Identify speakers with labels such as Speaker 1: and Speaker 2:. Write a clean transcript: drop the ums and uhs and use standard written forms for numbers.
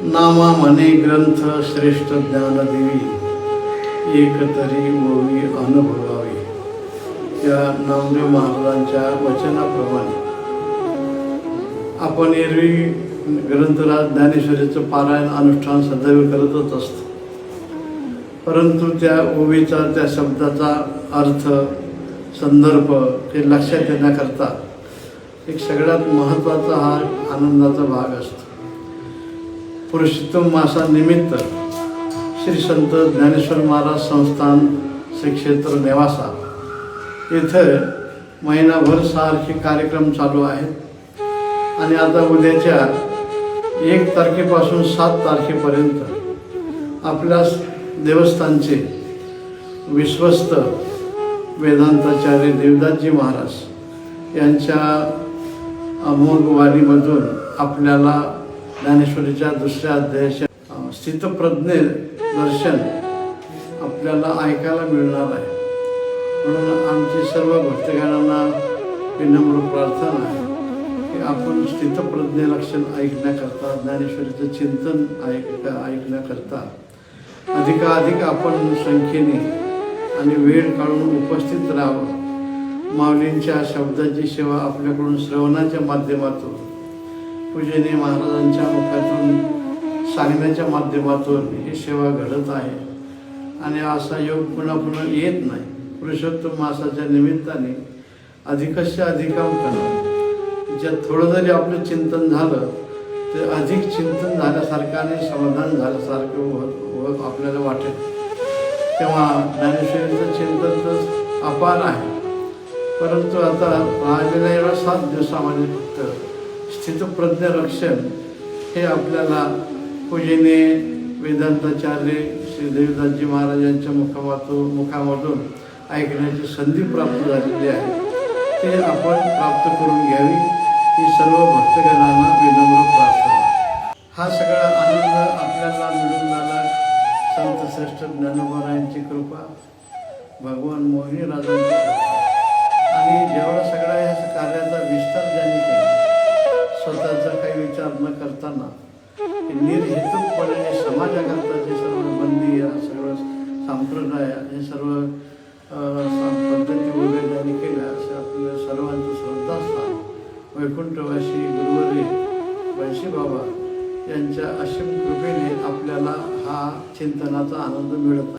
Speaker 1: नामा म्हणे ग्रंथ श्रेष्ठ ज्ञानदेवी, एक तरी ओवी अनुभवावी. या नामदेव महाराजांच्या वचनाप्रमाणे आपण एरवी ग्रंथराज ज्ञानेश्वरीचं पारायण अनुष्ठान सदैव करतच असतो. परंतु त्या ओवीचा, त्या शब्दाचा अर्थ, संदर्भ हे लक्षात येण्याकरता एक सगळ्यात महत्त्वाचा हा आनंदाचा भाग असतो. पुरुषोत्तम मासानिमित्त श्री संत ज्ञानेश्वर महाराज संस्थान श्री क्षेत्र नेवासा इथं महिनाभर सारखे कार्यक्रम चालू आहेत. आणि आता उद्याच्या 1 तारखेपासून 7 तारखेपर्यंत आपल्या देवस्थानचे विश्वस्त वेदांताचार्य देवदासजी महाराज यांच्या अमोघ वाणीमधून आपल्याला ज्ञानेश्वरीच्या 2ऱ्या अध्यायाचे स्थितप्रज्ञ दर्शन आपल्याला ऐकायला मिळणार आहे. म्हणून आमची सर्व भक्तगणांना विनम्र प्रार्थना आहे की आपण स्थितप्रज्ञ लक्षण ऐकण्याकरता, ज्ञानेश्वरीचं चिंतन ऐकण्याकरता अधिकाधिक आपण संख्येने आणि वेळ काढून उपस्थित राहावं. माऊलींच्या शब्दाची सेवा आपल्याकडून श्रवणाच्या माध्यमातून, पूजनीय महाराजांच्या मुखातून सांगण्याच्या माध्यमातून ही सेवा घडत आहे. आणि असा योग पुन्हा पुन्हा येत नाही. पुरुषोत्तम मासाच्या निमित्ताने अधिकस्य अधिकम करणं, ज्यात थोडं जरी आपलं चिंतन झालं तर अधिक चिंतन झाल्यासारखं आणि समाधान झाल्यासारखं आपल्याला वाटेल. तेव्हा ज्ञानेश्वरीचं चिंतन तर अपार आहे. परंतु आता राहिलेल्या एवढ्या 7 दिवसामध्ये फक्त स्थितप्रज्ञ लक्षण हे आपल्याला पूजनीय वेदांताचार्य श्री देवदासजी महाराज यांच्या मुखामधून ऐकण्याची संधी प्राप्त झालेली आहे. ते आपण प्राप्त करून घ्यावी ही सर्व भक्तगणांना विनम्र प्रार्थना. हा सगळा आनंद आपल्याला मिळून झाला संत श्रेष्ठ ज्ञानोबारायांची कृपा, भगवान मोहिनी राजांची कृपा. आणि जेवढा सगळ्या ह्या कार्याचा विस्तार ज्यांनी केला, स्वतःचा काही विचार न करताना निर्हेतुकपणे समाजाकरता जे सर्व बंदी, सर्व संप्रदाय, हे सर्व पद्धती वगैरे ज्यांनी केल्या, असे आपल्या सर्वांचं श्रद्धास्थान वैकुंठवासी गुरुवर्य वैशी बाबा यांच्या असीम कृपेने आपल्याला हा चिंतनाचा आनंद मिळत आहे.